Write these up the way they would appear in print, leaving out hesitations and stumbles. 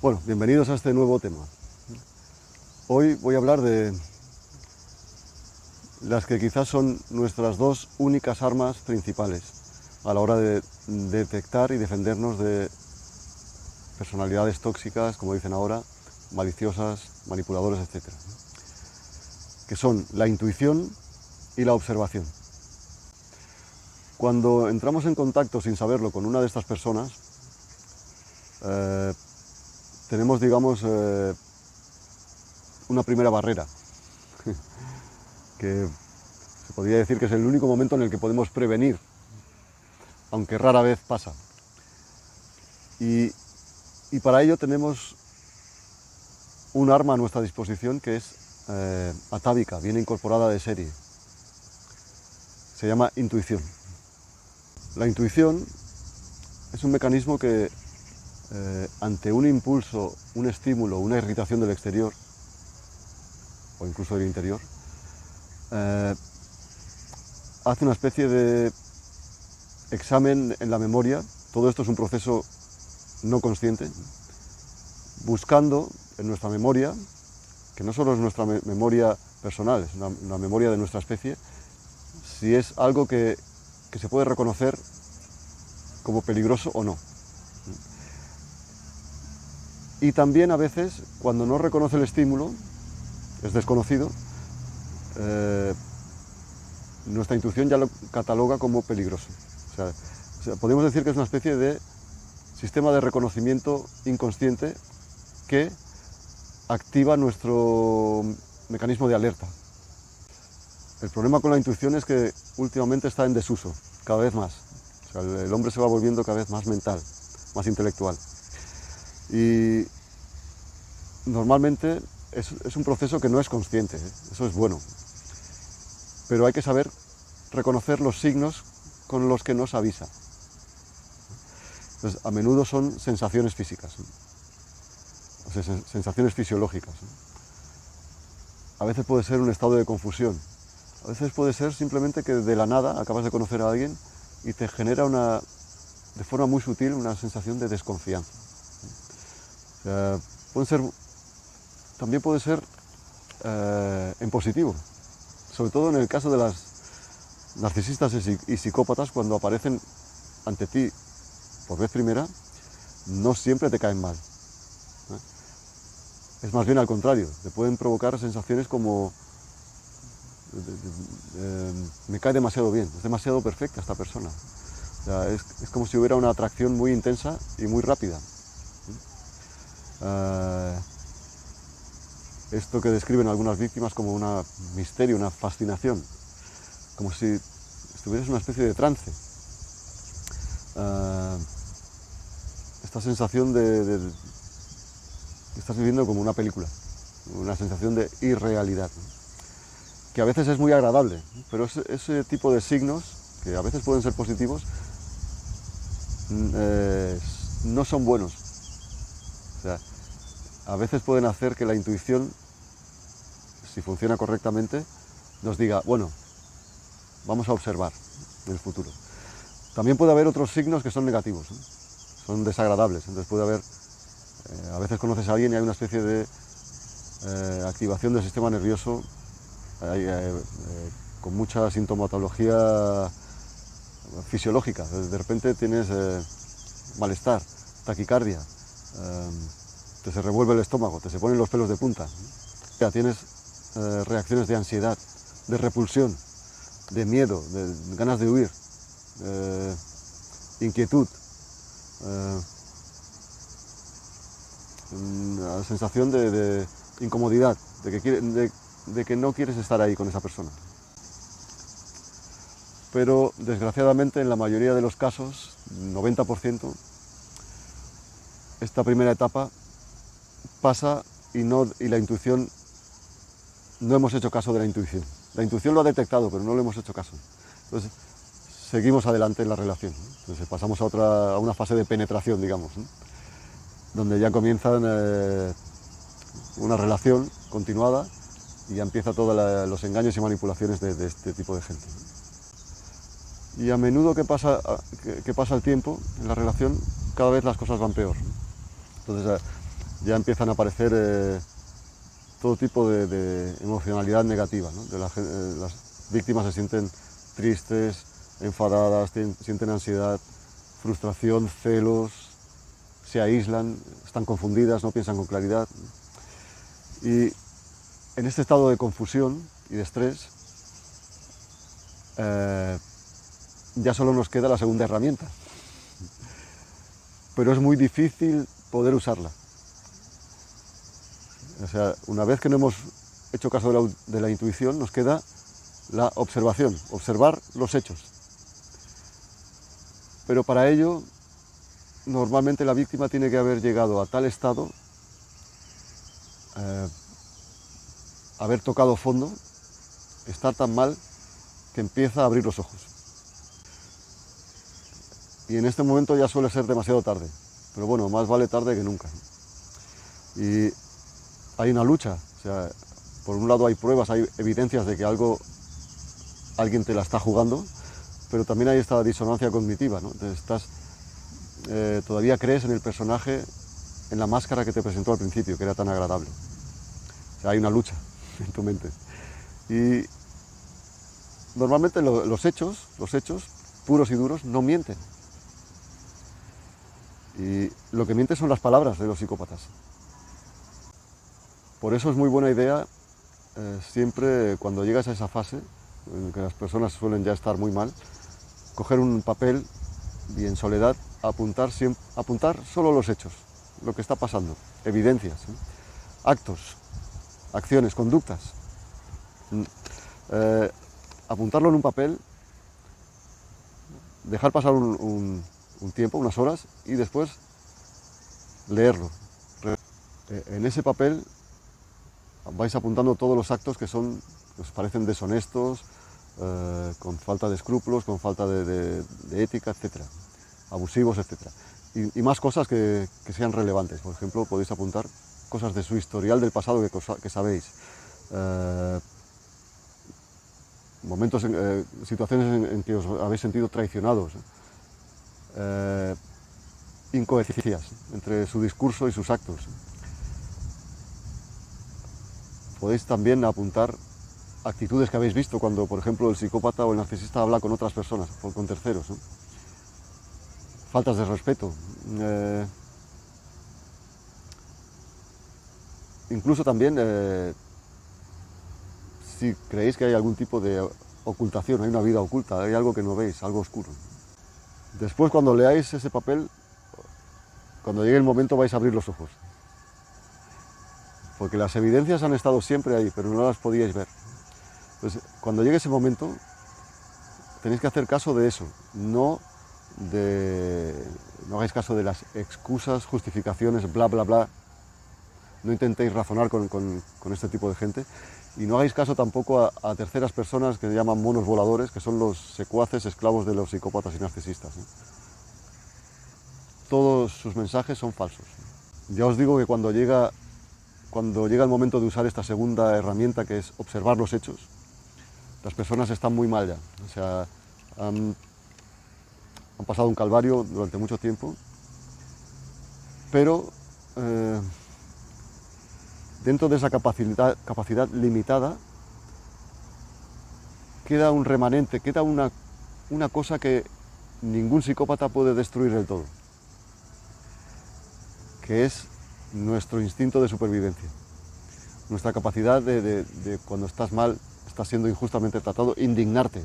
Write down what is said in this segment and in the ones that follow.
Bueno, bienvenidos a este nuevo tema. Hoy voy a hablar de las que quizás son nuestras dos únicas armas principales a la hora de detectar y defendernos de personalidades tóxicas, como dicen ahora, maliciosas, manipuladores, etc. Que son la intuición y la observación. Cuando entramos en contacto sin saberlo con una de estas personas, tenemos, digamos, una primera barrera, que se podría decir que es el único momento en el que podemos prevenir, aunque rara vez pasa. Y para ello tenemos un arma a nuestra disposición que es atávica, viene incorporada de serie. Se llama intuición. La intuición es un mecanismo que ante un impulso, un estímulo, una irritación del exterior o incluso del interior, hace una especie de examen en la memoria. Todo esto es un proceso no consciente, buscando en nuestra memoria, que no solo es nuestra memoria personal, es una memoria de nuestra especie, si es algo que se puede reconocer como peligroso o no. Y también a veces, cuando no reconoce el estímulo, es desconocido, nuestra intuición ya lo cataloga como peligroso. O sea, podemos decir que es una especie de sistema de reconocimiento inconsciente que activa nuestro mecanismo de alerta. El problema con la intuición es que últimamente está en desuso, cada vez más. O sea, el hombre se va volviendo cada vez más mental, más intelectual. Y normalmente es un proceso que no es consciente, eso es bueno. Pero hay que saber reconocer los signos con los que nos avisa. Entonces, a menudo son sensaciones físicas, o sea, sensaciones fisiológicas. A veces puede ser un estado de confusión. A veces puede ser simplemente que de la nada acabas de conocer a alguien y te genera de forma muy sutil una sensación de desconfianza. O sea, también puede ser en positivo, sobre todo en el caso de las narcisistas y psicópatas. Cuando aparecen ante ti por vez primera, no siempre te caen mal. Es más bien al contrario, te pueden provocar sensaciones como me cae demasiado bien, es demasiado perfecta esta persona. O sea, es como si hubiera una atracción muy intensa y muy rápida. Esto que describen algunas víctimas como un misterio, una fascinación, como si estuvieras en una especie de trance. Esta sensación de que estás viviendo como una película, una sensación de irrealidad, ¿no? Que a veces es muy agradable, pero ese tipo de signos, que a veces pueden ser positivos, no son buenos. O sea, a veces pueden hacer que la intuición, si funciona correctamente, nos diga, bueno, vamos a observar en el futuro. También puede haber otros signos que son negativos, ¿no? Son desagradables. Entonces puede haber, a veces conoces a alguien y hay una especie de activación del sistema nervioso, con mucha sintomatología fisiológica. De repente tienes malestar, taquicardia, te se revuelve el estómago, te se ponen los pelos de punta. Ya tienes reacciones de ansiedad, de repulsión, de miedo, de ganas de huir, inquietud, una sensación de incomodidad, de que no quieres estar ahí con esa persona. Pero desgraciadamente en la mayoría de los casos, 90%, esta primera etapa pasa y la intuición, no hemos hecho caso de la intuición. La intuición lo ha detectado, pero no le hemos hecho caso. Entonces, seguimos adelante en la relación, ¿no? Entonces pasamos a una fase de penetración, digamos, ¿no? Donde ya comienzan una relación continuada y ya empieza todos los engaños y manipulaciones de este tipo de gente. Y a menudo que pasa el tiempo en la relación, cada vez las cosas van peor. Entonces ya empiezan a aparecer todo tipo de emocionalidad negativa, ¿no? Las víctimas se sienten tristes, enfadadas, sienten ansiedad, frustración, celos, se aíslan, están confundidas, no piensan con claridad. Y en este estado de confusión y de estrés, ya solo nos queda la segunda herramienta, pero es muy difícil poder usarla. O sea, una vez que no hemos hecho caso de la intuición, nos queda la observación, observar los hechos. Pero para ello, normalmente la víctima tiene que haber llegado a tal estado, haber tocado fondo, estar tan mal que empieza a abrir los ojos. Y en este momento ya suele ser demasiado tarde, pero bueno, más vale tarde que nunca. Y hay una lucha, o sea, por un lado hay pruebas, hay evidencias de que alguien te la está jugando, pero también hay esta disonancia cognitiva, ¿no? Todavía crees en el personaje, en la máscara que te presentó al principio, que era tan agradable. O sea, hay una lucha en tu mente. Y normalmente los hechos puros y duros no mienten. Y lo que miente son las palabras de los psicópatas. Por eso es muy buena idea, siempre cuando llegas a esa fase, en que las personas suelen ya estar muy mal, coger un papel y en soledad apuntar solo los hechos, lo que está pasando, evidencias, actos, acciones, conductas. Apuntarlo en un papel, dejar pasar un tiempo, unas horas, y después leerlo. En ese papel vais apuntando todos los actos que os parecen deshonestos, con falta de escrúpulos, con falta de ética, etc. Abusivos, etc. Y más cosas que sean relevantes. Por ejemplo, podéis apuntar cosas de su historial del pasado que sabéis. Momentos, situaciones en que os habéis sentido traicionados. Incoherencias entre su discurso y sus actos. Podéis también apuntar actitudes que habéis visto cuando, por ejemplo, el psicópata o el narcisista habla con otras personas, con terceros, ¿no? Faltas de respeto. Incluso también, si creéis que hay algún tipo de ocultación, hay una vida oculta, hay algo que no veis, algo oscuro. Después, cuando leáis ese papel, cuando llegue el momento vais a abrir los ojos. Porque las evidencias han estado siempre ahí, pero no las podíais ver. Entonces, cuando llegue ese momento, tenéis que hacer caso de eso, no hagáis caso de las excusas, justificaciones, bla, bla, bla. No intentéis razonar con este tipo de gente y no hagáis caso tampoco a terceras personas que llaman monos voladores, que son los secuaces esclavos de los psicópatas y narcisistas, ¿no? Todos sus mensajes son falsos. Ya os digo que cuando llega el momento de usar esta segunda herramienta, que es observar los hechos, las personas están muy mal ya. O sea, han pasado un calvario durante mucho tiempo, pero dentro de esa capacidad limitada queda un remanente, queda una cosa que ningún psicópata puede destruir del todo, que es nuestro instinto de supervivencia, nuestra capacidad de cuando estás mal, estás siendo injustamente tratado, indignarte,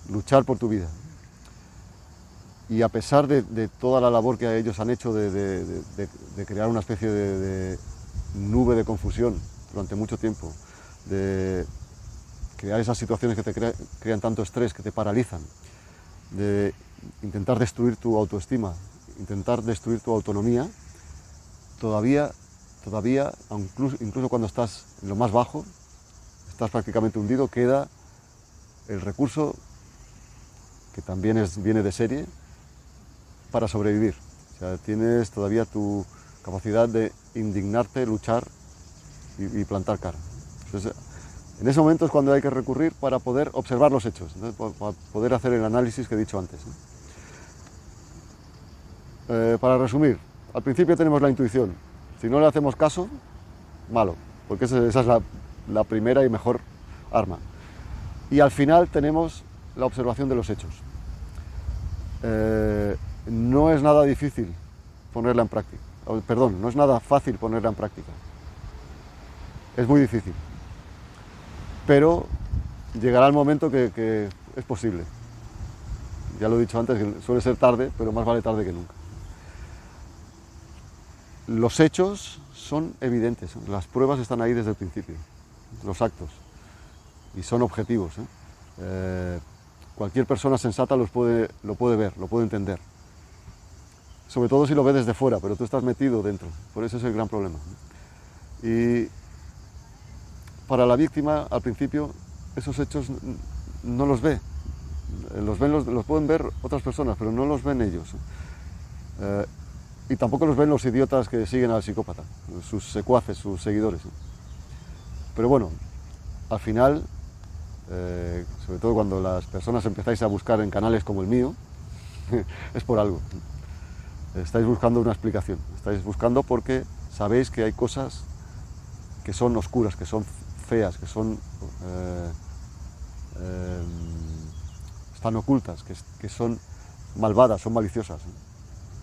luchar por tu vida. Y a pesar de toda la labor que ellos han hecho de crear una especie de nube de confusión durante mucho tiempo, de crear esas situaciones que te crean tanto estrés, que te paralizan, de intentar destruir tu autoestima, intentar destruir tu autonomía, todavía incluso cuando estás en lo más bajo, estás prácticamente hundido, queda el recurso, que también viene de serie, para sobrevivir. O sea, tienes todavía tu capacidad de indignarte, luchar y plantar cara. Entonces, en ese momento es cuando hay que recurrir para poder observar los hechos, ¿no? Para poder hacer el análisis que he dicho antes, ¿no? Para resumir, Al principio tenemos la intuición, si no le hacemos caso, malo, porque esa es la primera y mejor arma. Y al final tenemos la observación de los hechos. No es nada difícil ponerla en práctica, perdón, no es nada fácil ponerla en práctica. Es muy difícil, pero llegará el momento que es posible. Ya lo he dicho antes, que suele ser tarde, pero más vale tarde que nunca. Los hechos son evidentes, las pruebas están ahí desde el principio, los actos, y son objetivos. Cualquier persona sensata lo puede ver, lo puede entender. Sobre todo si lo ve desde fuera, pero tú estás metido dentro, por eso es el gran problema. Y para la víctima, al principio, esos hechos no los ve. Los pueden ver otras personas, pero no los ven ellos. Y tampoco los ven los idiotas que siguen al psicópata, sus secuaces, sus seguidores. Pero bueno, al final, sobre todo cuando las personas empezáis a buscar en canales como el mío, es por algo. Estáis buscando una explicación, estáis buscando porque sabéis que hay cosas que son oscuras, que son feas, que son están ocultas, que son malvadas, son maliciosas.